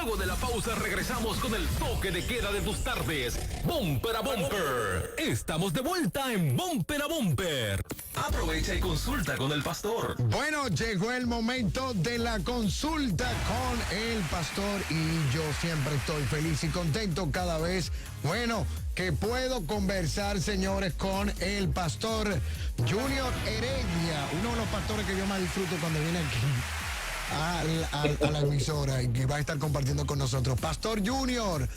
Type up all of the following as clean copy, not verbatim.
Luego de la pausa regresamos con el toque de queda de tus tardes. Bumper a Bumper. Estamos de vuelta en Bumper a Bumper. Aprovecha y consulta con el pastor. Bueno, llegó el momento de la consulta con el pastor y yo siempre estoy feliz y contento cada vez, que puedo conversar, señores, con el pastor Junior Heredia, uno de los pastores que yo más disfruto cuando viene aquí a la emisora y que va a estar compartiendo con nosotros. Pastor Junior,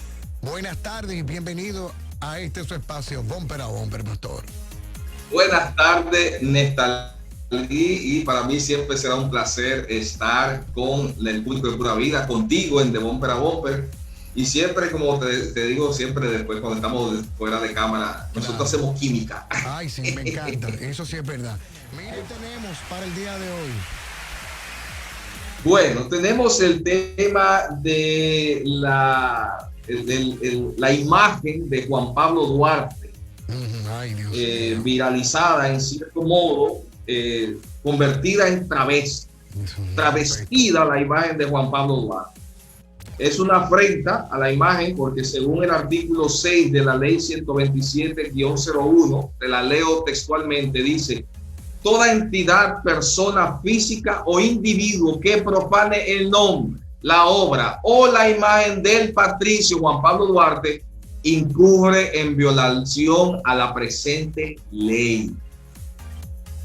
buenas tardes y bienvenido a su espacio, Bumper a Bumper, pastor. Buenas tardes, Nestalí, y para mí siempre será un placer estar con el público de Pura Vida, contigo en The Bumper a Bumper, y siempre, como te digo, siempre después cuando estamos fuera de cámara, nosotros hacemos química. Ay, sí, me encanta, eso sí es verdad. Mira, ¿qué tenemos para el día de hoy? Bueno, tenemos el tema de la imagen de Juan Pablo Duarte, ay, Dios mío. viralizada en cierto modo, convertida en travestida la imagen de Juan Pablo Duarte. Es una afrenta a la imagen porque según el artículo 6 de la ley 127-01, te la leo textualmente, dice: toda entidad, persona física o individuo que profane el nombre, la obra o la imagen del patricio Juan Pablo Duarte incurre en violación a la presente ley.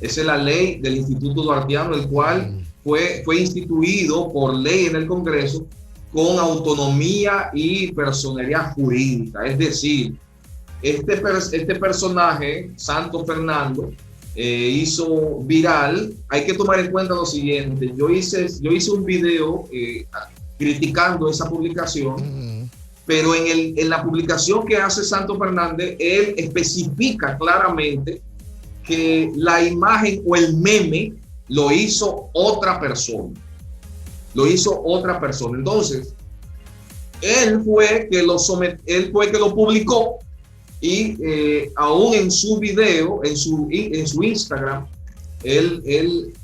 Esa es la ley del Instituto Duartiano, el cual fue instituido por ley en el Congreso con autonomía y personería jurídica. Es decir, este personaje, Santo Fernando, hizo viral. Hay que tomar en cuenta lo siguiente: yo hice un video criticando esa publicación, pero en la publicación que hace Santo Fernández, él especifica claramente que la imagen o el meme lo hizo otra persona. Entonces, él fue que lo publicó. Y aún en su video, en su Instagram, él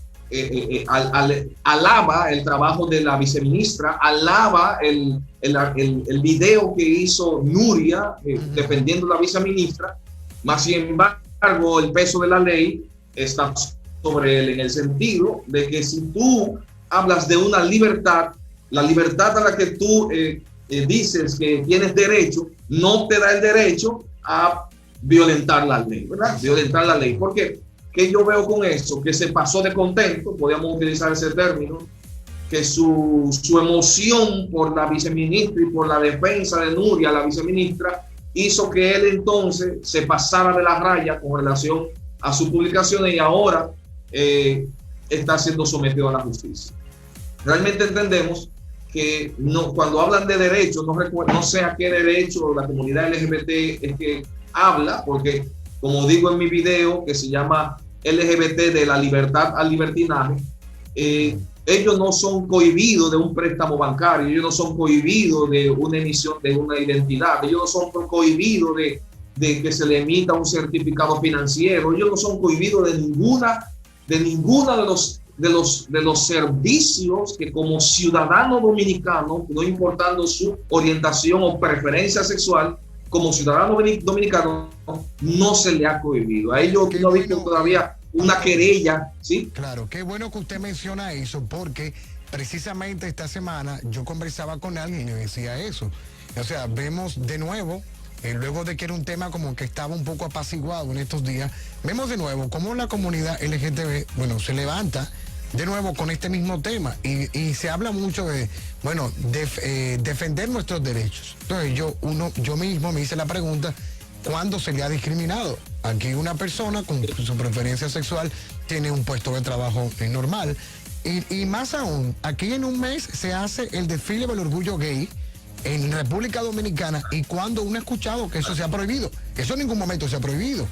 alaba el trabajo de la viceministra, alaba el video que hizo Nuria defendiendo a la viceministra. Más sin embargo, el peso de la ley está sobre él, en el sentido de que si tú hablas de una libertad, la libertad a la que tú dices que tienes derecho, no te da el derecho a violentar la ley, ¿verdad? Violentar la ley. ¿Por qué? ¿Qué yo veo con eso? Que se pasó de contento, podríamos utilizar ese término, que su emoción por la viceministra y por la defensa de Nuria, la viceministra, hizo que él entonces se pasara de la raya con relación a sus publicaciones y ahora está siendo sometido a la justicia. Realmente entendemos que cuando hablan de derechos, no sé a qué derecho la comunidad LGBT es que habla, porque como digo en mi video que se llama LGBT de la libertad al libertinaje, ellos no son cohibidos de un préstamo bancario, ellos no son cohibidos de una emisión de una identidad, ellos no son cohibidos de que se le emita un certificado financiero, ellos no son cohibidos de ninguna de los servicios que como ciudadano dominicano, no importando su orientación o preferencia sexual, como ciudadano dominicano no se le ha cohibido. A ellos no ha visto todavía una querella, ¿sí? Claro, qué bueno que usted menciona eso, porque precisamente esta semana yo conversaba con alguien y decía eso. O sea, vemos de nuevo, luego de que era un tema como que estaba un poco apaciguado en estos días, vemos de nuevo cómo la comunidad LGTB, se levanta de nuevo con este mismo tema y se habla mucho de, defender nuestros derechos. Entonces yo mismo me hice la pregunta: ¿cuándo se le ha discriminado? Aquí una persona con su preferencia sexual tiene un puesto de trabajo normal y más aún, aquí en un mes se hace el desfile del orgullo gay en República Dominicana, y cuando uno ha escuchado que eso se ha prohibido. Eso en ningún momento se ha prohibido.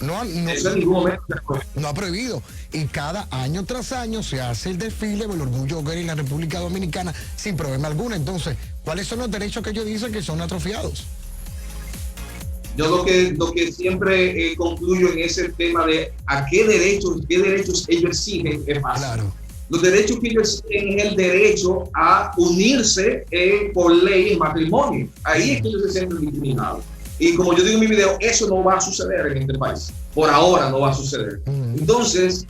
No ha prohibido. Y cada año tras año se hace el desfile del orgullo gay en la República Dominicana sin problema alguno. Entonces, ¿cuáles son los derechos que ellos dicen que son atrofiados? Yo lo que siempre concluyo en ese tema de a qué derechos ellos exigen es fácil. Claro. Los derechos que ellos tienen es el derecho a unirse por ley en matrimonio. Ahí es que ellos se sienten discriminados. Y como yo digo en mi video, eso no va a suceder en este país. Por ahora no va a suceder. Entonces,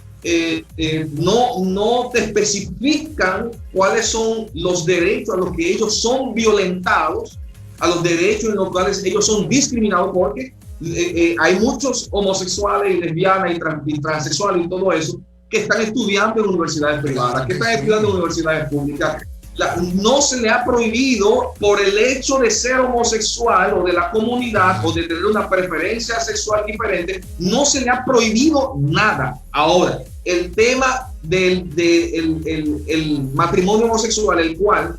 no te especifican cuáles son los derechos a los que ellos son violentados, a los derechos en los cuales ellos son discriminados, porque hay muchos homosexuales y lesbianas y transexuales y todo eso que están estudiando en universidades privadas, que están estudiando en universidades públicas. No se le ha prohibido por el hecho de ser homosexual o de la comunidad o de tener una preferencia sexual diferente, no se le ha prohibido nada. Ahora, el tema del el matrimonio homosexual, el cual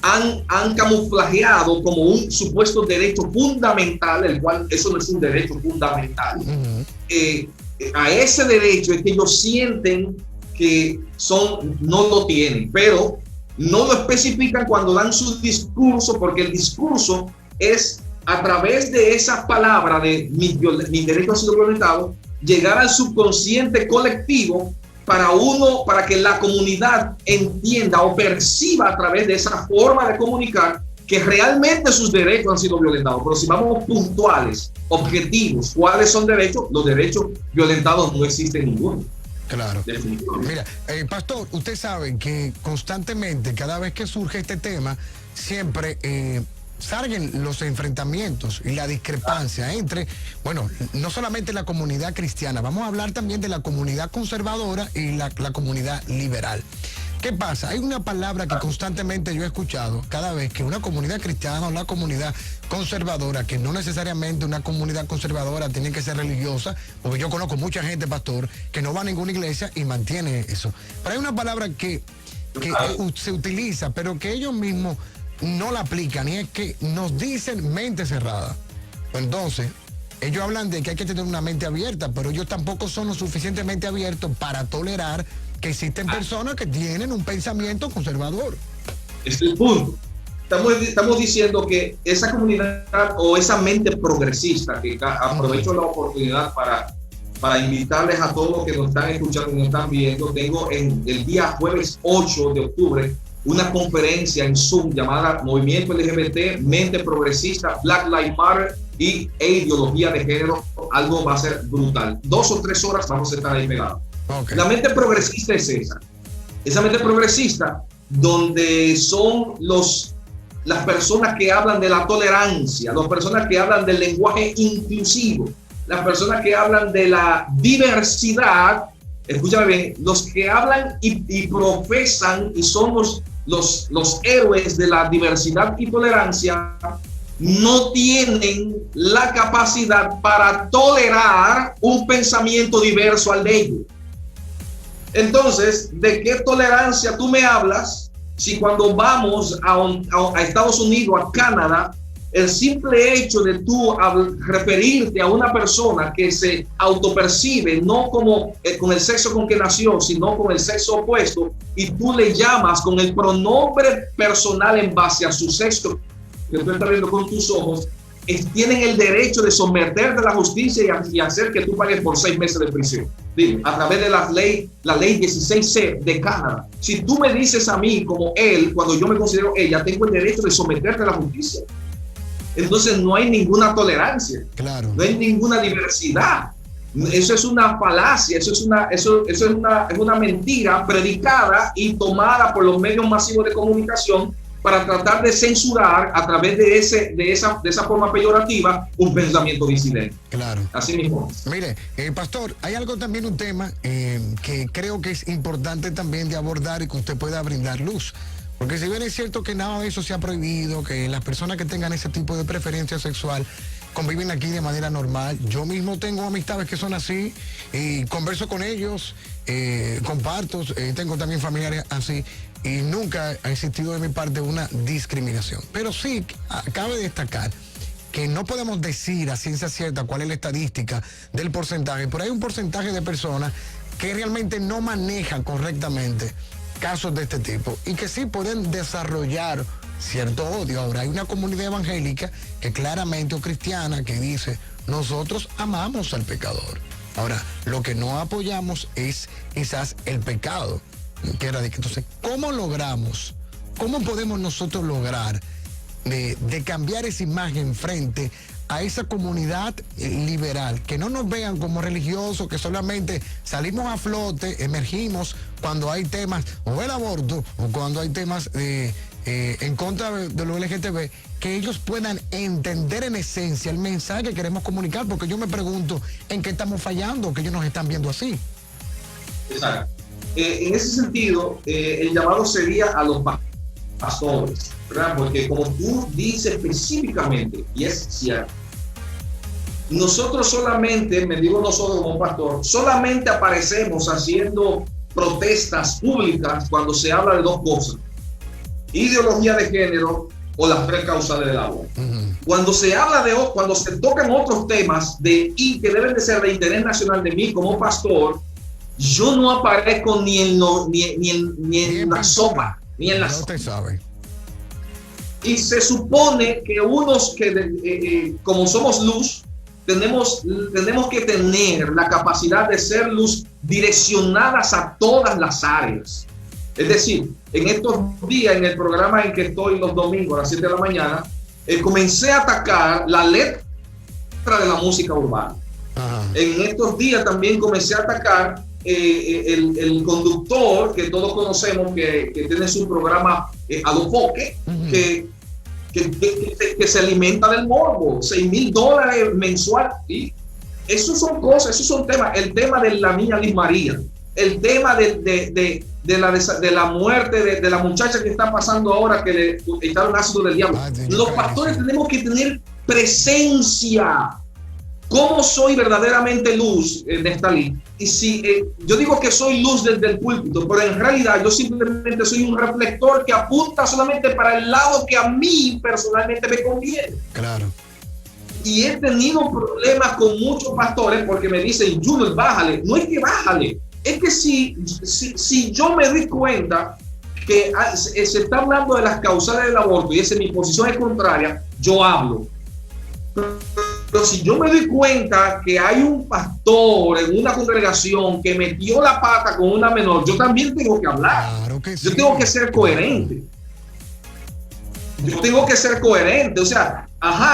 han camuflajeado como un supuesto derecho fundamental, el cual eso no es un derecho fundamental. A ese derecho es que ellos sienten que no lo tienen, pero no lo especifican cuando dan su discurso, porque el discurso es a través de esa palabra de mis derechos han sido violentados, llegar al subconsciente colectivo para que la comunidad entienda o perciba a través de esa forma de comunicar que realmente sus derechos han sido violentados. Pero si vamos puntuales, objetivos, ¿cuáles son derechos? Los derechos violentados no existen ninguno. Claro. Mira, pastor, usted sabe que constantemente, cada vez que surge este tema, siempre salen los enfrentamientos y la discrepancia entre, bueno, no solamente la comunidad cristiana, vamos a hablar también de la comunidad conservadora y la comunidad liberal. ¿Qué pasa? Hay una palabra que constantemente yo he escuchado cada vez que una comunidad cristiana o una comunidad conservadora, que no necesariamente una comunidad conservadora tiene que ser religiosa, porque yo conozco mucha gente, pastor, que no va a ninguna iglesia y mantiene eso. Pero hay una palabra que se utiliza, pero que ellos mismos no la aplican, y es que nos dicen mente cerrada. Entonces, ellos hablan de que hay que tener una mente abierta, pero ellos tampoco son lo suficientemente abiertos para tolerar que existen personas que tienen un pensamiento conservador. Es el punto. Estamos diciendo que esa comunidad o esa mente progresista, que aprovecho la oportunidad para invitarles a todos los que nos están escuchando y nos están viendo, tengo el día jueves 8 de octubre una conferencia en Zoom llamada Movimiento LGBT, Mente Progresista, Black Lives Matter y Ideología de Género. Algo va a ser brutal. 2 o 3 horas vamos a estar ahí pegados. Okay. La mente progresista es esa mente progresista donde son las personas que hablan de la tolerancia, las personas que hablan del lenguaje inclusivo, las personas que hablan de la diversidad. Escúchame bien, los que hablan y profesan y son los héroes de la diversidad y tolerancia no tienen la capacidad para tolerar un pensamiento diverso al de ellos. Entonces, ¿de qué tolerancia tú me hablas si cuando vamos a Estados Unidos, a Canadá, el simple hecho de tú referirte a una persona que se autopercibe no como con el sexo con que nació, sino con el sexo opuesto, y tú le llamas con el pronombre personal en base a su sexo que tú estás viendo con tus ojos, tienen el derecho de someterte a la justicia y hacer que tú pagues por 6 meses de prisión. A través de la ley 16C de Canadá. Si tú me dices a mí como él, cuando yo me considero ella, tengo el derecho de someterte a la justicia. Entonces no hay ninguna tolerancia, claro. No hay ninguna diversidad. Eso es una falacia, eso es una mentira predicada y tomada por los medios masivos de comunicación para tratar de censurar a través de esa forma peyorativa un pensamiento disidente. Claro. Así mismo. Mire, pastor, hay algo también, un tema que creo que es importante también de abordar y que usted pueda brindar luz. Porque si bien es cierto que nada de eso se ha prohibido, que las personas que tengan ese tipo de preferencia sexual conviven aquí de manera normal. Yo mismo tengo amistades que son así y converso con ellos, comparto, tengo también familiares así y nunca ha existido de mi parte una discriminación. Pero sí, cabe destacar que no podemos decir a ciencia cierta cuál es la estadística del porcentaje, pero hay un porcentaje de personas que realmente no manejan correctamente casos de este tipo y que sí pueden desarrollar cierto odio. Ahora hay una comunidad evangélica que claramente, o cristiana, que dice: nosotros amamos al pecador. Ahora, lo que no apoyamos es quizás el pecado, que era de que entonces, cómo podemos nosotros lograr de cambiar esa imagen frente a esa comunidad liberal, que no nos vean como religiosos, que solamente salimos a flote, emergimos cuando hay temas o el aborto o cuando hay temas en contra de lo LGTB, que ellos puedan entender en esencia el mensaje que queremos comunicar, porque yo me pregunto en qué estamos fallando, que ellos nos están viendo así. Exacto. En ese sentido, el llamado sería a los pastores, ¿verdad? Porque como tú dices específicamente, y es cierto, nosotros solamente, me digo nosotros como pastor, solamente aparecemos haciendo protestas públicas cuando se habla de dos cosas: ideología de género o las tres causales del aborto. Cuando se habla cuando se tocan otros temas y que deben de ser de interés nacional de mí como pastor, yo no aparezco ni en la sopa, ni en la sopa. Usted sabe. Y se supone que unos que como somos luz, tenemos que tener la capacidad de ser luz direccionadas a todas las áreas. Es decir, en estos días, en el programa en que estoy los domingos a las 7 de la mañana, comencé a atacar la letra de la música urbana. Ajá. En estos días también comencé a atacar el conductor que todos conocemos, que tiene su programa a lo foque, que se alimenta del morbo, $6,000 mensual. Y esos son cosas, esos son temas. El tema de la niña Liz María, el tema de la muerte de la muchacha que está pasando ahora, que le está en ácido del diablo. Los pastores tenemos que tener presencia. ¿Cómo soy verdaderamente luz, Nestalí? Y si yo digo que soy luz desde el púlpito, pero en realidad yo simplemente soy un reflector que apunta solamente para el lado que a mí personalmente me conviene. Claro. Y he tenido problemas con muchos pastores porque me dicen: Junior, bájale. No es que bájale, es que si yo me doy cuenta que se está hablando de las causales del aborto y esa mi posición es contraria, yo hablo. Pero si yo me doy cuenta que hay un pastor en una congregación que metió la pata con una menor, yo también tengo que hablar. Claro que sí. Yo tengo que ser coherente. Yo tengo que ser coherente. O sea,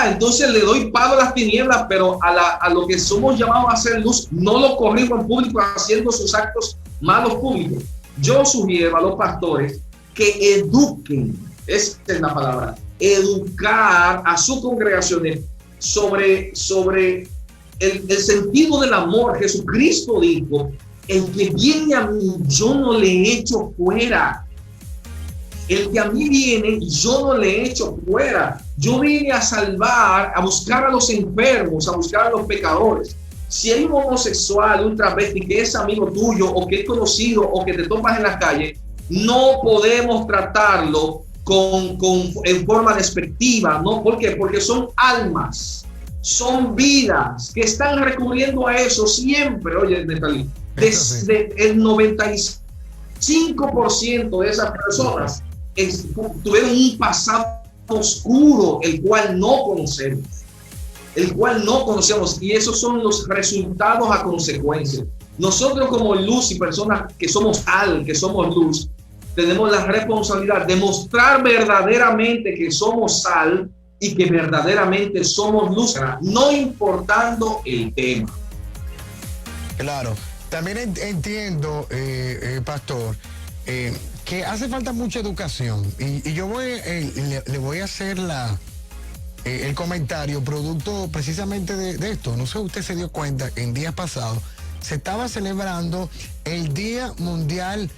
entonces le doy palo a las tinieblas, pero a lo que somos llamados a hacer luz, no lo corrijo en público haciendo sus actos malos públicos. Yo sugiero a los pastores que eduquen, esa es la palabra, educar a sus congregaciones sobre el sentido del amor. Jesucristo dijo: el que viene a mí, yo no le echo fuera. El que a mí viene, yo no le echo fuera. Yo vine a salvar, a buscar a los enfermos, a buscar a los pecadores. Si hay un homosexual, un travesti que es amigo tuyo, o que es conocido, o que te topas en la calle, no podemos tratarlo en forma despectiva, ¿no? ¿Por qué? Porque son almas, son vidas que están recurriendo a eso siempre. Oye, Nestalí, desde el 95% de esas personas tuvieron un pasado oscuro, el cual no conocemos, y esos son los resultados a consecuencia. Nosotros como luz y personas que somos que somos luz, tenemos la responsabilidad de mostrar verdaderamente que somos sal y que verdaderamente somos luz, no importando el tema. Claro. También entiendo, pastor, que hace falta mucha educación. Y yo le voy a hacer el comentario producto precisamente de esto. No sé si usted se dio cuenta, en días pasados se estaba celebrando el Día Mundial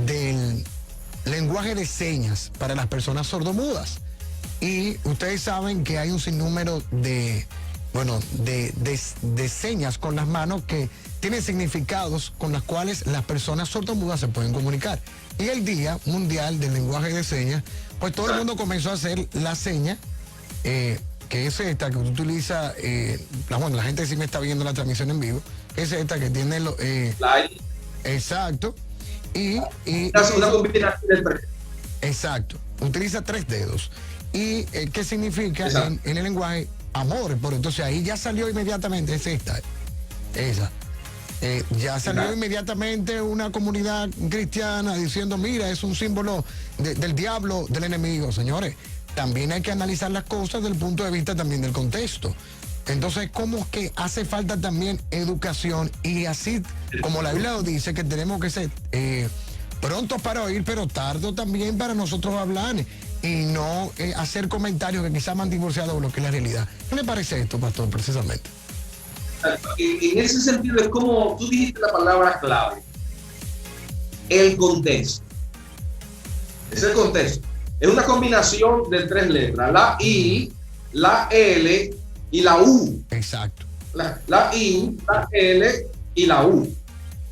del Lenguaje de Señas para las personas sordomudas. Y ustedes saben que hay un sinnúmero de señas con las manos que tienen significados con las cuales las personas sordomudas se pueden comunicar. Y el Día Mundial del Lenguaje de Señas, pues todo el mundo comenzó a hacer la seña, que es esta que utiliza, la gente sí me está viendo la transmisión en vivo, es esta que tiene exacto. Y una combinación de tres. Exacto, utiliza 3 dedos. ¿Y qué significa en el lenguaje? Amor. Por entonces ahí ya salió inmediatamente, es esa. Ya salió inmediatamente una comunidad cristiana diciendo, mira, es un símbolo del diablo, del enemigo. Señores, también hay que analizar las cosas desde el punto de vista también del contexto. Entonces, ¿cómo que hace falta también educación? Y así, como la Biblia lo dice, que tenemos que ser prontos para oír, pero tardo también para nosotros hablar y no hacer comentarios que quizás van divorciados de lo que es la realidad. ¿Qué le parece esto, pastor, precisamente? En ese sentido es como tú dijiste la palabra clave, el contexto. Es el contexto. Es una combinación de 3 letras, la I, la L y la U. Exacto. La I, la L y la U.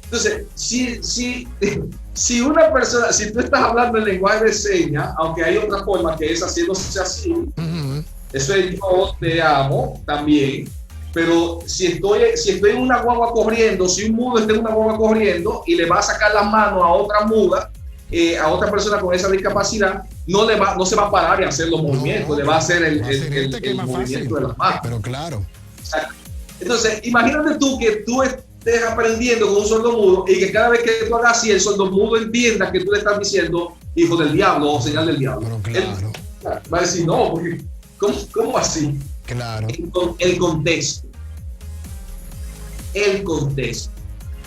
Entonces, si una persona, si tú estás hablando en lenguaje de señas, aunque hay otra forma que es haciéndose así, eso es yo te amo también. Pero si estoy en una guagua corriendo, si un mudo está en una guagua corriendo y le va a sacar las manos a otra muda, a otra persona con esa discapacidad, no se va a parar y hacer los movimientos, le va a hacer el movimiento de las manos. Pero claro. Entonces, imagínate tú que tú estés aprendiendo con un sordomudo y que cada vez que tú hagas así, el sordomudo entienda que tú le estás diciendo hijo del diablo o señal del diablo. Pero claro. Él va a decir, no, porque ¿cómo así? Claro. El contexto. El contexto.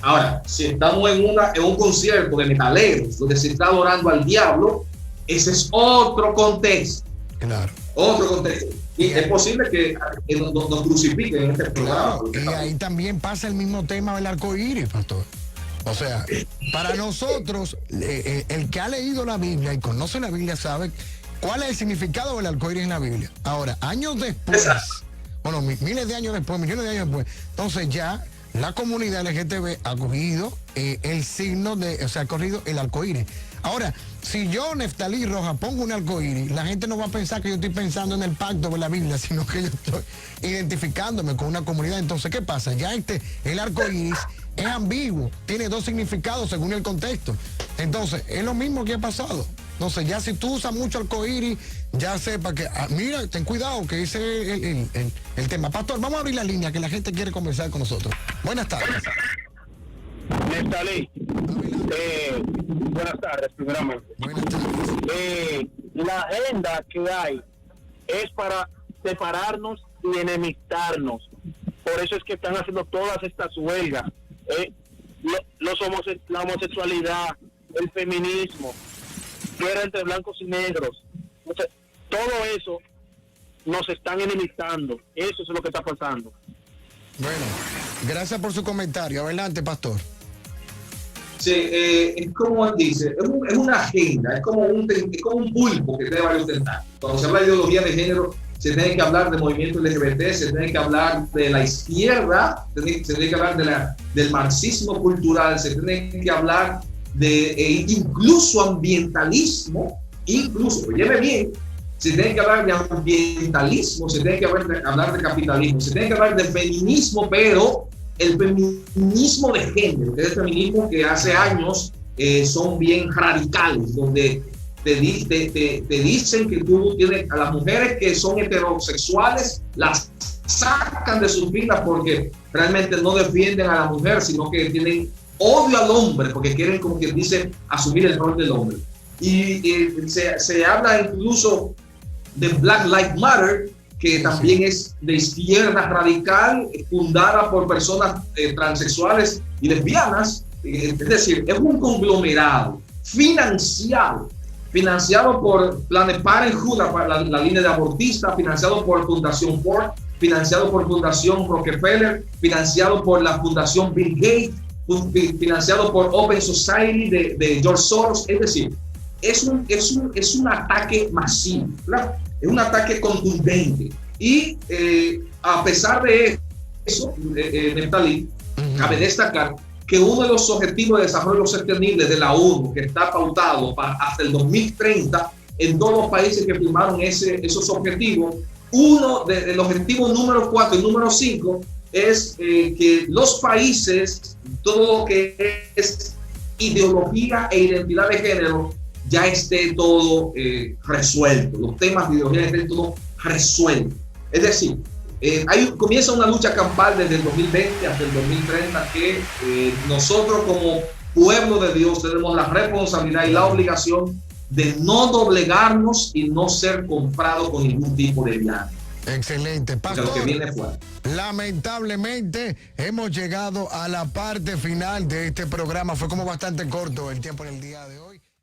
Ahora, si estamos en un concierto de metaleros donde se está adorando al diablo, ese es otro contexto. Claro. Otro contexto. Y es posible que nos crucifiquen en este programa. Y ahí también pasa el mismo tema del arco iris, pastor. O sea, para nosotros, el que ha leído la Biblia y conoce la Biblia sabe cuál es el significado del arco iris en la Biblia. Ahora, años después, bueno, miles de años después, millones de años después, entonces ya la comunidad LGTB ha cogido el signo ha cogido el arcoíris. Ahora, si yo, Neftalí Rojas, pongo un arcoíris, la gente no va a pensar que yo estoy pensando en el pacto de la Biblia, sino que yo estoy identificándome con una comunidad. Entonces, ¿qué pasa? Ya el arcoíris es ambiguo, tiene 2 significados según el contexto. Entonces, es lo mismo que ha pasado. Entonces, ya si tú usas mucho arcoíris, ya sepa que, mira, ten cuidado, que ese es el tema. Pastor, vamos a abrir la línea, que la gente quiere conversar con nosotros. Buenas tardes. Neftalí, buenas tardes, primeramente. Buenas tardes. La agenda que hay es para separarnos y enemistarnos. Por eso es que están haciendo todas estas huelgas. La homosexualidad, el feminismo, guerra entre blancos y negros. Entonces, todo eso nos están enemistando. Eso es lo que está pasando. Bueno, gracias por su comentario. Adelante, pastor. Sí, es como él dice, es una agenda, es como un pulpo que tiene varios tentáculos. Cuando se habla de ideología de género, se tiene que hablar de movimiento LGBT, se tiene que hablar de la izquierda, se tiene que hablar del marxismo cultural, se tiene que hablar de incluso ambientalismo, oye bien, se tiene que hablar de ambientalismo, se tiene que hablar de capitalismo, se tiene que hablar de feminismo, pero el feminismo de género, que es el feminismo que hace años son bien radicales, donde te dicen que tú tienes a las mujeres que son heterosexuales, las sacan de sus vidas porque realmente no defienden a la mujer, sino que tienen odio al hombre, porque quieren, como quien dice, asumir el rol del hombre. Y se habla incluso de Black Lives Matter, que también es de izquierda radical, fundada por personas transexuales y lesbianas. Es decir, es un conglomerado financiado por Planned Parenthood, la línea de abortistas, financiado por Fundación Ford, financiado por Fundación Rockefeller, financiado por la Fundación Bill Gates, financiado por Open Society de George Soros. Es decir, es un ataque masivo, ¿verdad? Es un ataque contundente. Y a pesar de eso, Neftalí, cabe destacar que uno de los objetivos de desarrollo sostenible de la ONU, que está pautado hasta el 2030, en todos los países que firmaron esos objetivos, uno del objetivo número 4 y número 5 es que los países, todo lo que es ideología e identidad de género, ya esté todo resuelto. Los temas de ideología estén todo resueltos. Es decir, comienza una lucha campal desde el 2020 hasta el 2030 que nosotros como pueblo de Dios tenemos la responsabilidad y la obligación de no doblegarnos y no ser comprados con ningún tipo de viaje. Excelente, pastor. Lo que viene fuera. Lamentablemente hemos llegado a la parte final de este programa. Fue como bastante corto el tiempo en el día de hoy.